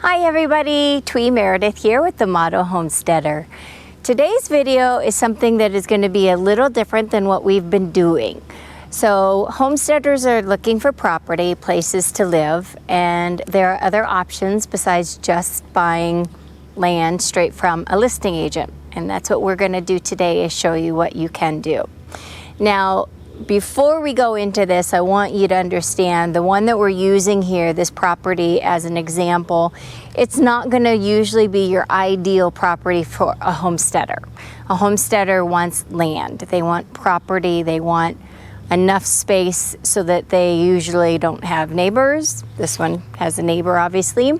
Hi everybody, TWEE Meredith here with the Model Homesteader. Today's video is something that is going to be a little different than what we've been doing. So homesteaders are looking for property, places to live, and there are other options besides just buying land straight from a listing agent. And that's what we're going to do today, is show you what you can do. Now, before we go into this, I want you to understand the one that we're using here, this property as an example, it's not going to usually be your ideal property for a homesteader. A homesteader wants land. They want property. They want enough space so that they usually don't have neighbors. This one has a neighbor, obviously.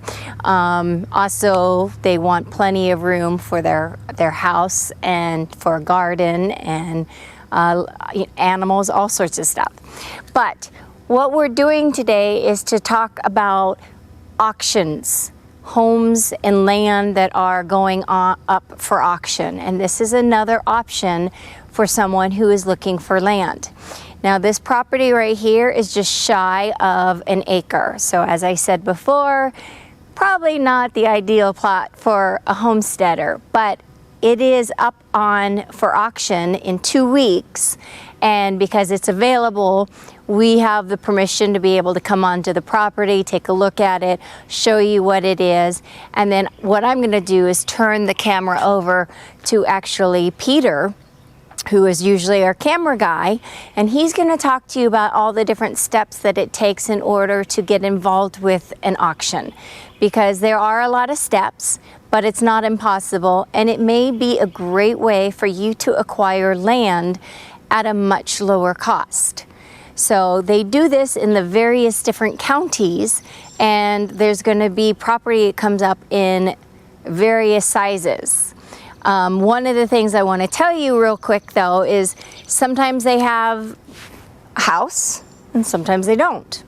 Also, they want plenty of room for their house and for a garden and animals, all sorts of stuff. But what we're doing today is to talk about auctions, homes and land that are going up for auction. And this is another option for someone who is looking for land. Now, this property right here is just shy of an acre. So as I said before, probably not the ideal plot for a homesteader, but it is up for auction in 2 weeks, and because it's available, we have the permission to be able to come onto the property, take a look at it, show you what it is, and then what I'm going to do is turn the camera over to actually Peter, who is usually our camera guy, and he's going to talk to you about all the different steps that it takes in order to get involved with an auction, because there are a lot of steps, but it's not impossible, and it may be a great way for you to acquire land at a much lower cost. So they do this in the various different counties, and there's going to be property that comes up in various sizes. One of the things I want to tell you real quick though is sometimes they have a house and sometimes they don't.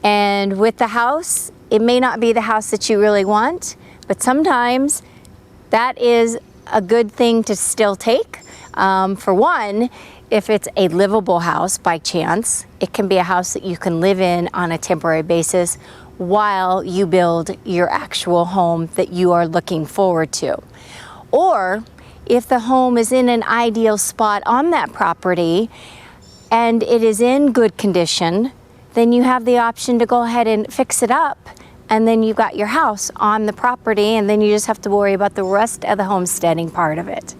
And with the house, it may not be the house that you really want, but sometimes that is a good thing to still take. For one, if it's a livable house by chance, it can be a house that you can live in on a temporary basis while you build your actual home that you are looking forward to. Or if the home is in an ideal spot on that property and it is in good condition, then you have the option to go ahead and fix it up, and then you've got your house on the property, and then you just have to worry about the rest of the homesteading part of it.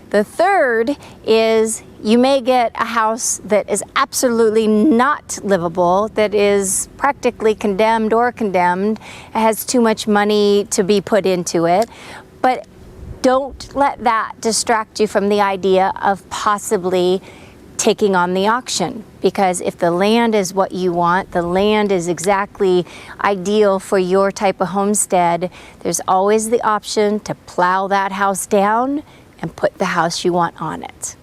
The third is you may get a house that is absolutely not livable, that is practically condemned, it has too much money to be put into it, but don't let that distract you from the idea of possibly taking on the auction, because if the land is what you want, the land is exactly ideal for your type of homestead, there's always the option to plow that house down and put the house you want on it.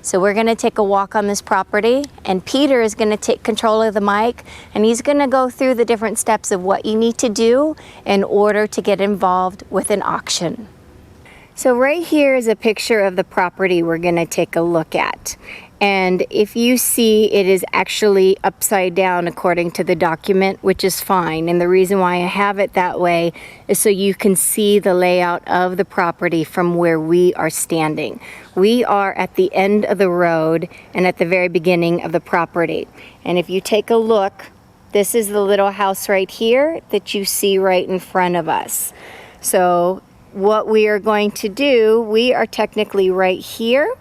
So we're going to take a walk on this property, and Peter is going to take control of the mic, and he's going to go through the different steps of what you need to do in order to get involved with an auction. So right here is a picture of the property we're going to take a look at. And if you see, it is actually upside down according to the document, which is fine. And the reason why I have it that way is so you can see the layout of the property from where we are standing. We are at the end of the road and at the very beginning of the property. And if you take a look, this is the little house right here that you see right in front of us. So what we are going to do, we are technically right here,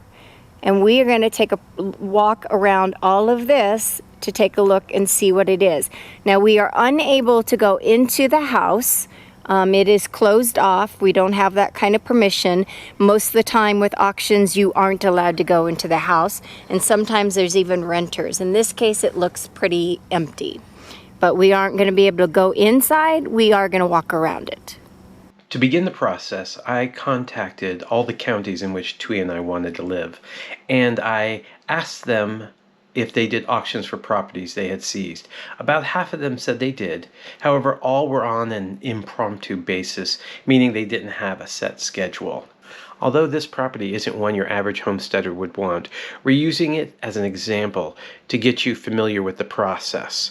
and we are going to take a walk around all of this to take a look and see what it is. Now, we are unable to go into the house. It is closed off. We don't have that kind of permission. Most of the time with auctions, you aren't allowed to go into the house, and sometimes there's even renters. In this case, it looks pretty empty, but we aren't going to be able to go inside. We are going to walk around it. To begin the process, I contacted all the counties in which TWEE and I wanted to live, and I asked them if they did auctions for properties they had seized. About half of them said they did. However, all were on an impromptu basis, meaning they didn't have a set schedule. Although this property isn't one your average homesteader would want, we're using it as an example to get you familiar with the process.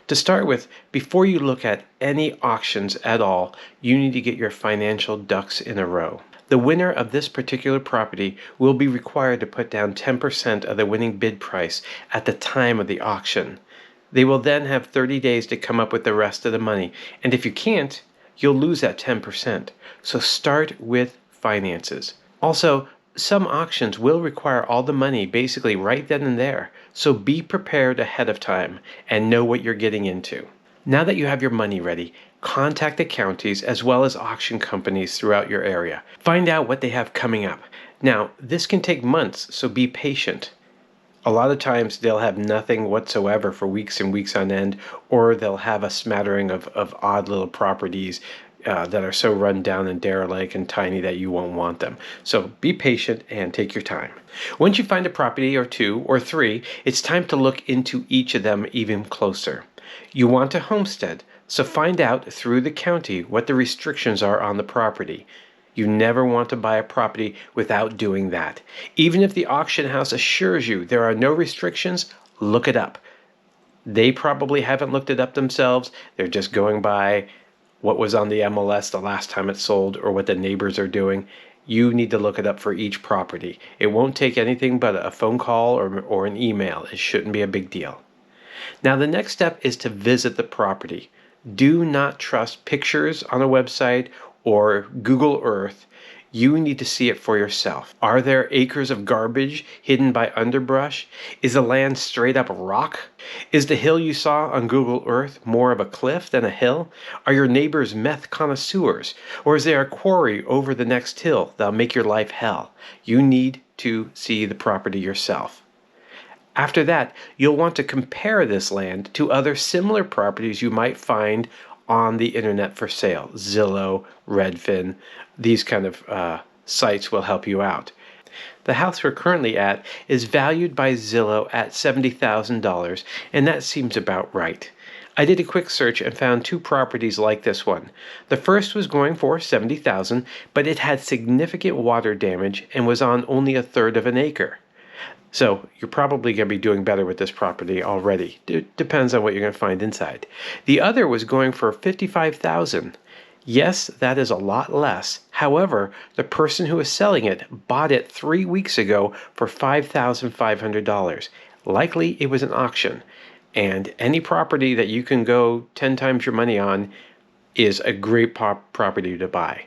To start with, before you look at any auctions at all, you need to get your financial ducks in a row. The winner of this particular property will be required to put down 10% of the winning bid price at the time of the auction. They will then have 30 days to come up with the rest of the money, and if you can't, you'll lose that 10%. So start with finances. Also, some auctions will require all the money basically right then and there, so be prepared ahead of time and know what you're getting into. Now that you have your money ready, contact the counties as well as auction companies throughout your area. Find out what they have coming up. Now, this can take months, so be patient. A lot of times they'll have nothing whatsoever for weeks and weeks on end, or they'll have a smattering of odd little properties that are so run down and derelict and tiny that you won't want them. So be patient and take your time. Once you find a property or two or three, it's time to look into each of them even closer. You want to homestead, so find out through the county what the restrictions are on the property. You never want to buy a property without doing that. Even if the auction house assures you there are no restrictions, look it up. They probably haven't looked it up themselves. They're just going by what was on the MLS the last time it sold or what the neighbors are doing. You need to look it up for each property. It won't take anything but a phone call or an email. It shouldn't be a big deal. Now the next step is to visit the property. Do not trust pictures on a website or Google Earth. You need to see it for yourself. Are there acres of garbage hidden by underbrush? Is the land straight up rock? Is the hill you saw on Google Earth more of a cliff than a hill? Are your neighbors meth connoisseurs? Or is there a quarry over the next hill that'll make your life hell? You need to see the property yourself. After that, you'll want to compare this land to other similar properties you might find on the internet for sale. Zillow, Redfin, these kind of sites will help you out. The house we're currently at is valued by Zillow at $70,000, and that seems about right. I did a quick search and found two properties like this one. The first was going for $70,000, but it had significant water damage and was on only a third of an acre. So you're probably going to be doing better with this property already. It depends on what you're going to find inside. The other was going for $55,000. Yes, that is a lot less. However, the person who is selling it bought it 3 weeks ago for $5,500. Likely it was an auction. And any property that you can go 10 times your money on is a great property to buy.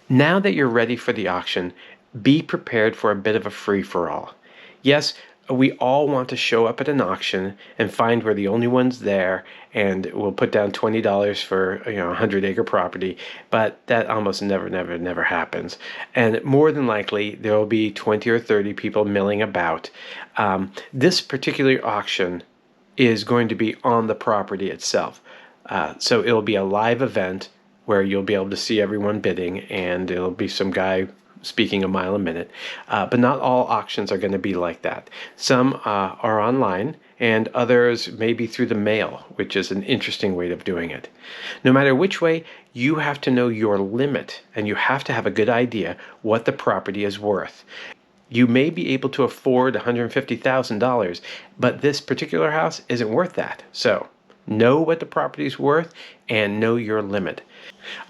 Now that you're ready for the auction, be prepared for a bit of a free-for-all. Yes, we all want to show up at an auction and find we're the only ones there, and we'll put down $20 for a 100-acre property, but that almost never happens. And more than likely, there will be 20 or 30 people milling about. This particular auction is going to be on the property itself. So it'll be a live event where you'll be able to see everyone bidding, and it'll be some guy speaking a mile a minute. But not all auctions are going to be like that. Some are online, and others may be through the mail, which is an interesting way of doing it. No matter which way, you have to know your limit, and you have to have a good idea what the property is worth. You may be able to afford $150,000, but this particular house isn't worth that. So know what the property is worth and know your limit.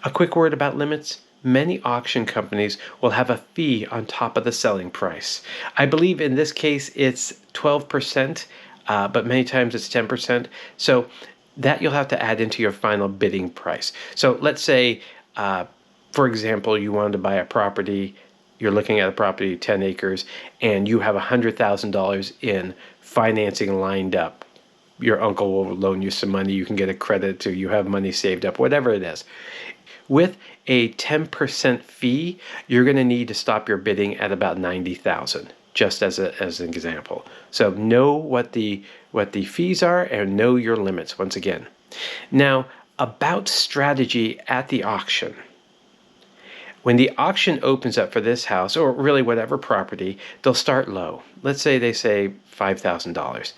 A quick word about limits. Many auction companies will have a fee on top of the selling price. I believe in this case it's 12%, but many times it's 10%. So that you'll have to add into your final bidding price. So let's say, for example, you wanted to buy a property, you're looking at a property, 10 acres, and you have $100,000 in financing lined up. Your uncle will loan you some money, you can get a credit, or you have money saved up, whatever it is. With a 10% fee, you're going to need to stop your bidding at about $90,000, just as an example. So know what the fees are and know your limits once again. Now, about strategy at the auction. When the auction opens up for this house, or really whatever property, they'll start low. Let's say they say $5,000.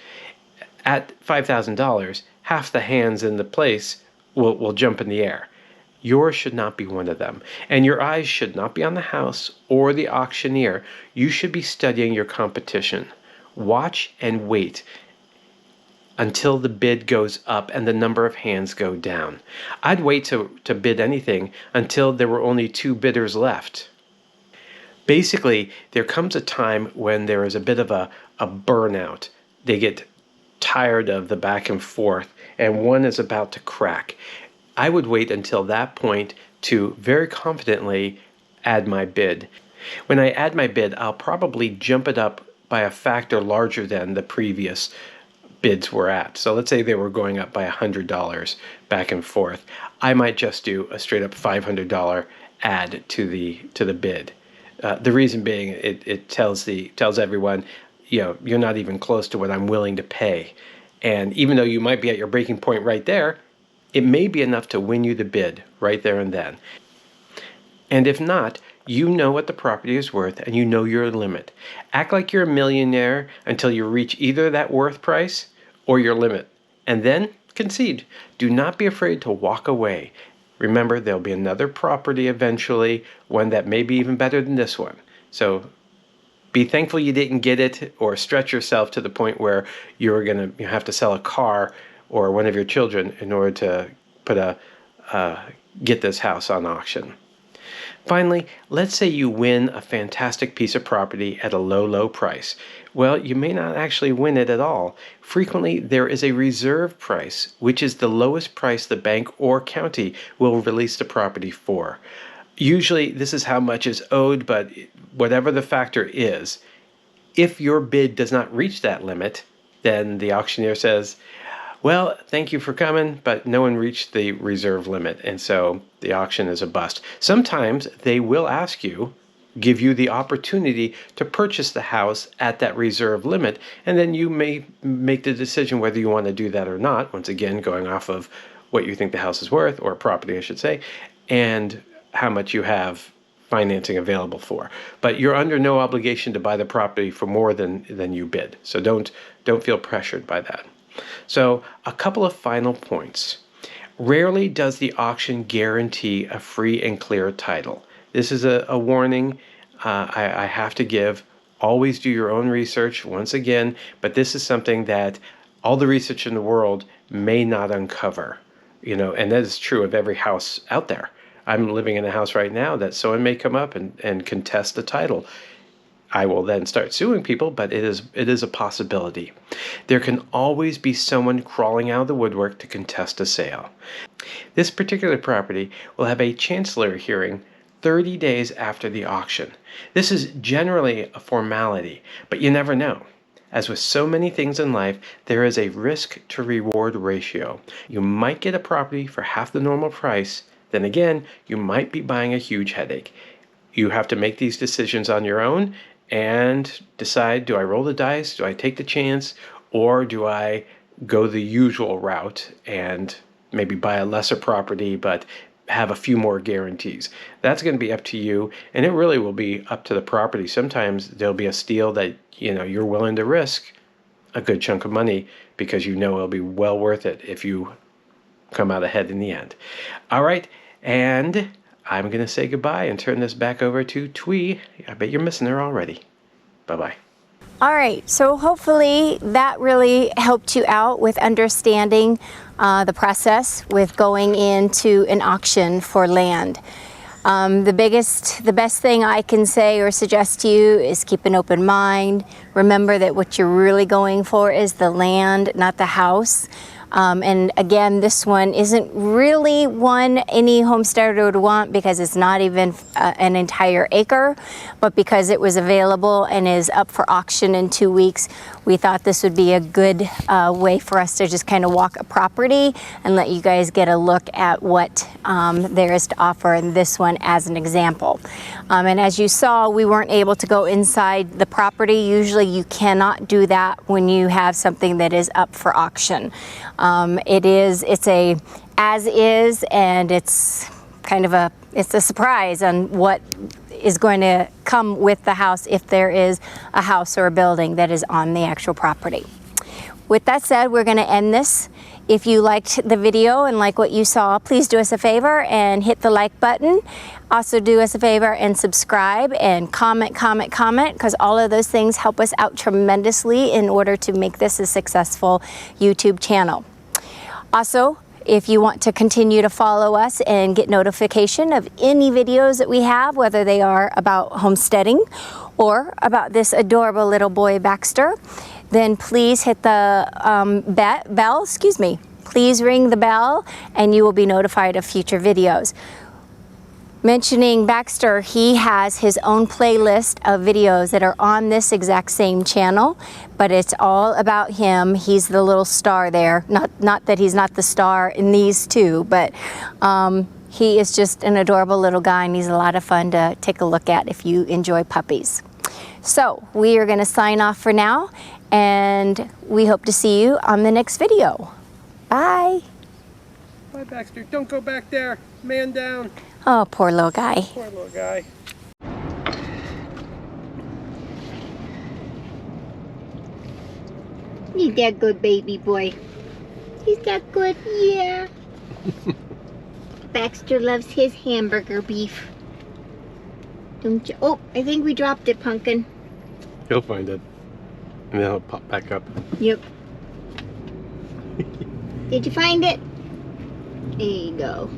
At $5,000, half the hands in the place will jump in the air. Yours should not be one of them. And your eyes should not be on the house or the auctioneer. You should be studying your competition. Watch and wait. until the bid goes up and the number of hands go down. I'd wait to bid anything until there were only 2 bidders left. Basically, there comes a time when there is a bit of a burnout. They get tired of the back and forth, and one is about to crack. I would wait until that point to very confidently add my bid. When I add my bid, I'll probably jump it up by a factor larger than the previous bids were at. So let's say they were going up by $100 back and forth. I might just do a straight up $500 add to the bid. The reason being, it tells everyone, you're not even close to what I'm willing to pay. And even though you might be at your breaking point right there, it may be enough to win you the bid right there and then. And if not, you know what the property is worth and you know your limit. Act like you're a millionaire until you reach either that worth price or your limit. And then concede. Do not be afraid to walk away. Remember, there'll be another property eventually, one that may be even better than this one. So be thankful you didn't get it, or stretch yourself to the point where you're going to have to sell a car or one of your children in order to get this house on auction. Finally, let's say you win a fantastic piece of property at a low price. Well, you may not actually win it at all. Frequently, there is a reserve price, which is the lowest price the bank or county will release the property for. Usually, this is how much is owed, but whatever the factor is, if your bid does not reach that limit, then the auctioneer says, well, thank you for coming, but no one reached the reserve limit, and so the auction is a bust. Sometimes they will give you the opportunity to purchase the house at that reserve limit, and then you may make the decision whether you want to do that or not, once again going off of what you think the house is worth, or property I should say, and how much you have financing available for. But you're under no obligation to buy the property for more than you bid, so don't feel pressured by that. So a couple of final points. Rarely does the auction guarantee a free and clear title. This is a warning I have to give. Always do your own research, once again, but this is something that all the research in the world may not uncover, and that is true of every house out there. I'm living in a house right now that someone may come up and contest the title. I will then start suing people, but it is a possibility. There can always be someone crawling out of the woodwork to contest a sale. This particular property will have a chancellor hearing 30 days after the auction. This is generally a formality, but you never know. As with so many things in life, there is a risk to reward ratio. You might get a property for half the normal price, then again, you might be buying a huge headache. You have to make these decisions on your own and decide, do I roll the dice, do I take the chance, or do I go the usual route and maybe buy a lesser property but have a few more guarantees? That's going to be up to you, and it really will be up to the property. Sometimes there'll be a steal that you're willing to risk a good chunk of money because it'll be well worth it if you come out ahead in the end. All right, and I'm going to say goodbye and turn this back over to TWEE. I bet you're missing her already. Bye-bye. All right, so hopefully that really helped you out with understanding the process with going into an auction for land. The best thing I can say or suggest to you is keep an open mind. Remember that what you're really going for is the land, not the house. And again, this one isn't really one any homesteader would want because it's not even an entire acre, but because it was available and is up for auction in 2 weeks, we thought this would be a good way for us to just kind of walk a property and let you guys get a look at what there is to offer in this one as an example. And as you saw, we weren't able to go inside the property. Usually you cannot do that when you have something that is up for auction. It's a as is, and it's kind of it's a surprise on what is going to come with the house if there is a house or a building that is on the actual property. With that said, we're going to end this. If you liked the video and like what you saw, please do us a favor and hit the like button. Also do us a favor and subscribe and comment, because all of those things help us out tremendously in order to make this a successful YouTube channel. Also, if you want to continue to follow us and get notification of any videos that we have, whether they are about homesteading or about this adorable little boy Baxter, then please hit the bell, please ring the bell and you will be notified of future videos. Mentioning Baxter, he has his own playlist of videos that are on this exact same channel, but it's all about him. He's the little star there. Not that he's not the star in these two, but he is just an adorable little guy and he's a lot of fun to take a look at if you enjoy puppies. So we are going to sign off for now, and we hope to see you on the next video. Bye. Bye, Baxter. Don't go back there. Man down. Oh, poor little guy. Poor little guy. He's that good baby boy. He's that good, yeah. Baxter loves his hamburger beef. Don't you? Oh, I think we dropped it, Pumpkin. He'll find it. And then he'll pop back up. Yep. Did you find it? There you go.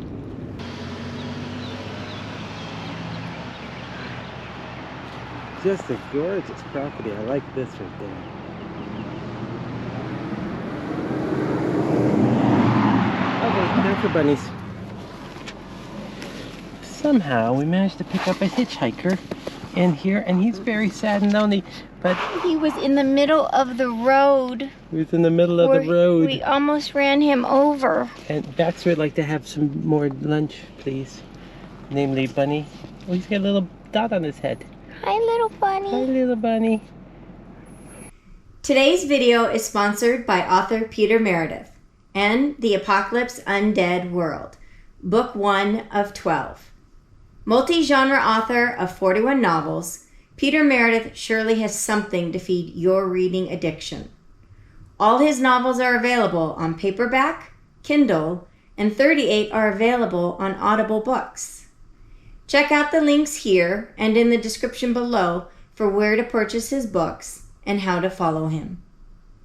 Just a gorgeous property. I like this right there. Okay, now for bunnies. Somehow we managed to pick up a hitchhiker in here, and he's very sad and lonely, but He was in the middle of the road. he was in the middle of the road. We almost ran him over. And Baxter would like to have some more lunch, please. Namely, Bunny. Oh, he's got a little dot on his head. Hi, little bunny. Hi, little bunny. Today's video is sponsored by author Peter Meredith and The Apocalypse Undead World, Book 1 of 12. Multi-genre author of 41 novels, Peter Meredith surely has something to feed your reading addiction. All his novels are available on paperback, Kindle, and 38 are available on Audible books. Check out the links here and in the description below for where to purchase his books and how to follow him.